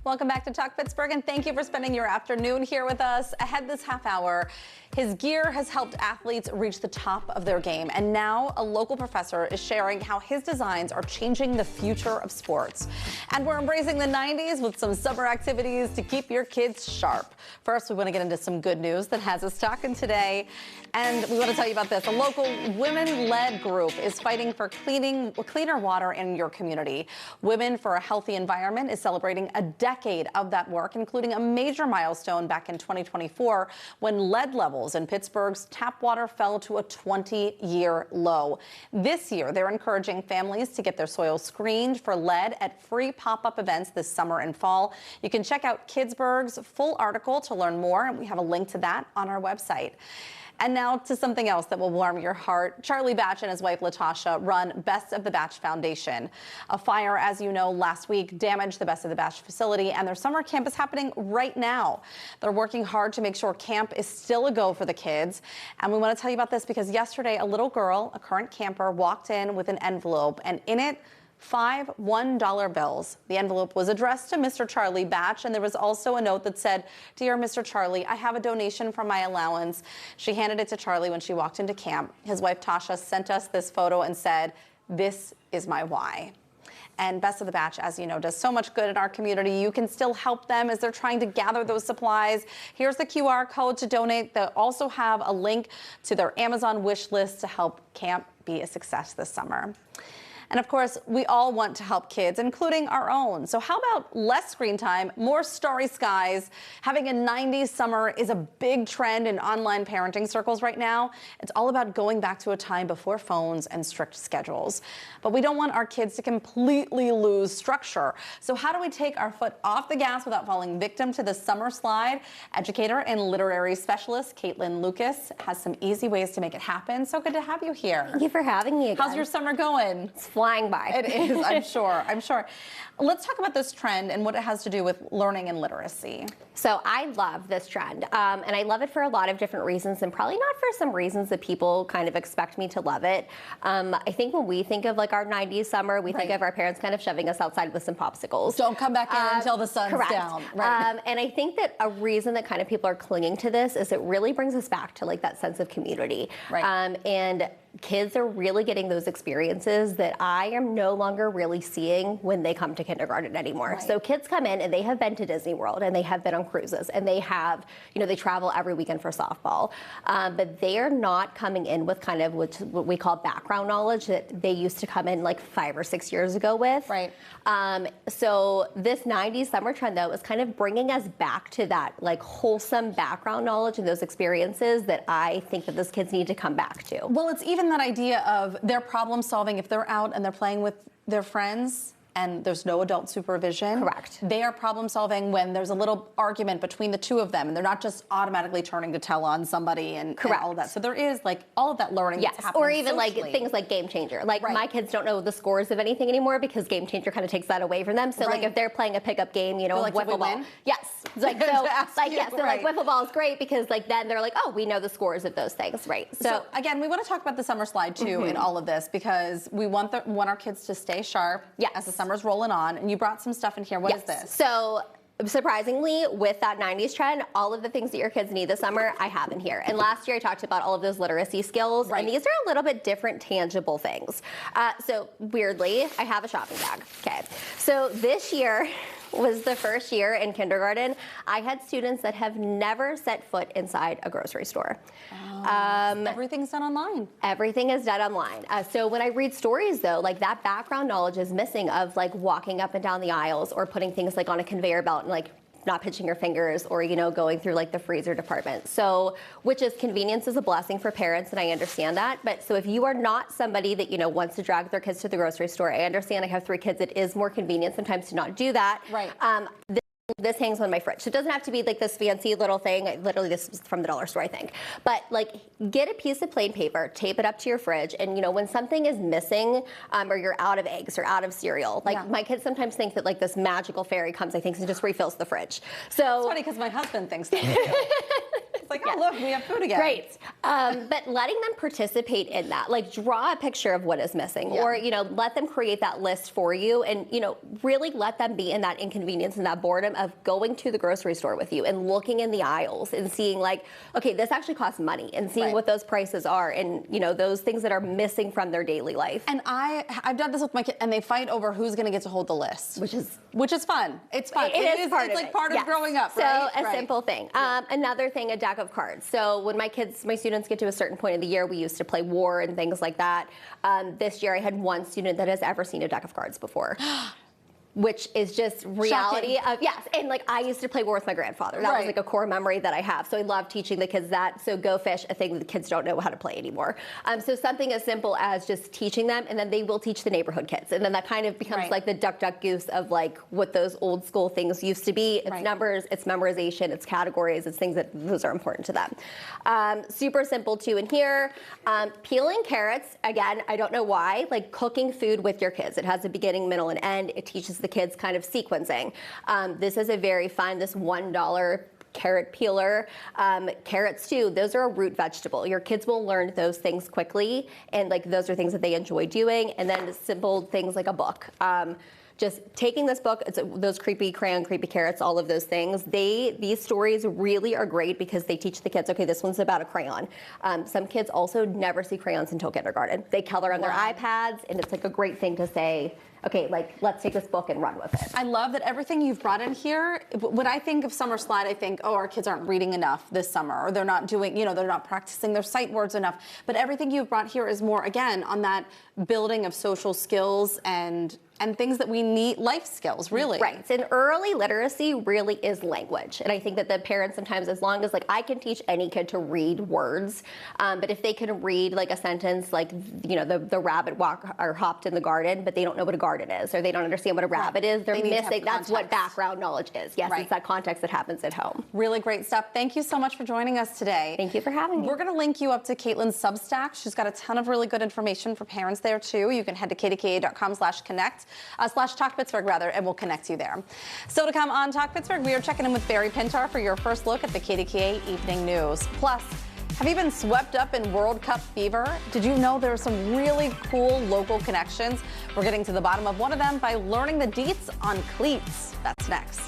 Welcome back to Talk Pittsburgh, and thank you for spending your afternoon here with us. Ahead this half hour, his gear has helped athletes reach the top of their game, and now a local professor is sharing how his designs are changing the future of sports. And we're embracing the 90s with some summer activities to keep your kids sharp. First, we want to get into some good news that has us talking today, and we want to tell you about this. A local women-led group is fighting for cleaner water in your community. Women for a Healthy Environment is celebrating a decade of that work, including a major milestone back in 2024 when lead levels in Pittsburgh's tap water fell to a 20-year low. This year, they're encouraging families to get their soil screened for lead at free pop-up events this summer and fall. You can check out Pittsburgh's full article to learn more, and we have a link to that on our website. And now to something else that will warm your heart. Charlie Batch and his wife Latasha run Best of the Batch Foundation. A fire, as you know, last week damaged the Best of the Batch facility, and their summer camp is happening right now. They're working hard to make sure camp is still a go for the kids. And we want to tell you about this because yesterday a little girl, a current camper, walked in with an envelope, and in it, 5 $1 bills. The envelope was addressed to Mr. Charlie Batch, and there was also a note that said, "Dear Mr. Charlie, I have a donation from my allowance." She handed it to Charlie when she walked into camp. His wife Tasha sent us this photo and said, "This is my why." And Best of the Batch, as you know, does so much good in our community. You can still help them as they're trying to gather those supplies. Here's the QR code to donate. They also have a link to their Amazon wish list to help camp be a success this summer. And of course, we all want to help kids, including our own. So how about less screen time, more starry skies? Having a 90s summer is a big trend in online parenting circles right now. It's all about going back to a time before phones and strict schedules. But we don't want our kids to completely lose structure. So how do we take our foot off the gas without falling victim to the summer slide? Educator and literary specialist Caitlin Lucas has some easy ways to make it happen. So good to have you here. Thank you for having me again. How's your summer going? It's flying by. It is, I'm sure. I'm sure. Let's talk about this trend and what it has to do with learning and literacy. So I love this trend, and I love it for a lot of different reasons, and probably not for some reasons that people kind of expect me to love it. I think when we think of like our 90s summer, we think of our parents kind of shoving us outside with some popsicles. Don't come back in until the sun's down. Right. And I think that a reason that kind of people are clinging to this is it really brings us back to like that sense of community. Right. And kids are really getting those experiences that I am no longer really seeing when they come to kindergarten anymore. Right. So kids come in and they have been to Disney World and they have been on cruises and they have, you know, they travel every weekend for softball, but they are not coming in with kind of what we call background knowledge that they used to come in like 5 or 6 years ago with. Right. So this 90s summer trend though is kind of bringing us back to that like wholesome background knowledge and those experiences that I think that those kids need to come back to. Well, it's even that idea of their problem solving if they're out and they're playing with their friends and there's no adult supervision. Correct. They are problem solving when there's a little argument between the two of them and they're not just automatically turning to tell on somebody and all of that. So there is like all of that learning that's happening or even socially. like things like Game Changer. Like my kids don't know the scores of anything anymore because Game Changer kind of takes that away from them. So like if they're playing a pickup game, you know, like, wiffle ball. win? Yes. Like so like wiffle ball is great because like then they're like, oh, we know the scores of those things. Right. So again, we want to talk about the summer slide too in all of this because we want our kids to stay sharp as the summer's rolling on. And you brought some stuff in here. What is this? So surprisingly, with that 90s trend, all of the things that your kids need this summer, I have in here. And last year I talked about all of those literacy skills, and these are a little bit different tangible things. So weirdly, I have a shopping bag. Okay. So this year was the first year in kindergarten I had students that have never set foot inside a grocery store. Everything's done online. Everything is done online. So when I read stories though, like that background knowledge is missing of like walking up and down the aisles or putting things like on a conveyor belt and like not pinching your fingers or, you know, going through like the freezer department. So, which is convenience is a blessing for parents, and I understand that. But so if you are not somebody that, you know, wants to drag their kids to the grocery store, I understand I have 3 kids. It is more convenient sometimes to not do that. Right. This hangs on my fridge. So it doesn't have to be like this fancy little thing. Literally, this is from the dollar store, I think. But like, get a piece of plain paper, tape it up to your fridge, and you know, when something is missing, or you're out of eggs or out of cereal, like my kids sometimes think that like this magical fairy comes, I think, and just refills the fridge. So it's funny because my husband thinks that. like, oh, look, we have food again. Great. But letting them participate in that, like draw a picture of what is missing, or, you know, let them create that list for you, and, you know, really let them be in that inconvenience and that boredom of going to the grocery store with you and looking in the aisles and seeing like, okay, this actually costs money, and seeing what those prices are, and, you know, those things that are missing from their daily life. And I've done this with my kids, and they fight over who's going to get to hold the list, which is fun. It's fun. It's like part of growing up, right? So a simple thing. Another thing, a deck of cards. So when my students get to a certain point of the year, we used to play war and things like that. This year I had one student that has ever seen a deck of cards before. Which is just reality of, and like I used to play war with my grandfather. That was like a core memory that I have. So I love teaching the kids that. So Go Fish, a thing that the kids don't know how to play anymore. So something as simple as just teaching them, and then they will teach the neighborhood kids. And then that kind of becomes like the duck, duck, goose of like what those old school things used to be. It's numbers, it's memorization, it's categories, it's things that those are important to them. Super simple too in here. Peeling carrots, again, I don't know why, like cooking food with your kids. It has a beginning, middle, and end. It teaches the kids kind of sequencing. This is a very fun, this $1 carrot peeler. Carrots too, those are a root vegetable. Your kids will learn those things quickly, and like those are things that they enjoy doing. And then simple things like a book. Just taking this book, it's those creepy crayon, creepy carrots, all of those things. These stories really are great because they teach the kids, okay, this one's about a crayon. Some kids also never see crayons until kindergarten. They color on their iPads, and it's like a great thing to say, okay, like, let's take this book and run with it. I love that everything you've brought in here, when I think of Summer Slide, I think, oh, our kids aren't reading enough this summer, or they're not doing, you know, they're not practicing their sight words enough. But everything you've brought here is more, again, on that building of social skills and things that we need, life skills, really. Right, and early literacy really is language. And I think that the parents sometimes, as long as like I can teach any kid to read words, but if they can read like a sentence like, you know, the rabbit walked or hopped in the garden, but they don't know what a garden is, or they don't understand what a rabbit is, they're missing, that's what background knowledge is. Yes, it's that context that happens at home. Really great stuff. Thank you so much for joining us today. Thank you for having me. We're gonna link you up to Caitlin's Substack. She's got a ton of really good information for parents there too. You can head to kdka.com/connect, /Talk Pittsburgh rather, and we'll connect you there. So to come on Talk Pittsburgh, we are checking in with Barry Pintar for your first look at the KDKA Evening News. Plus, have you been swept up in World Cup fever? Did you know there are some really cool local connections? We're getting to the bottom of one of them by learning the deets on cleats. That's next.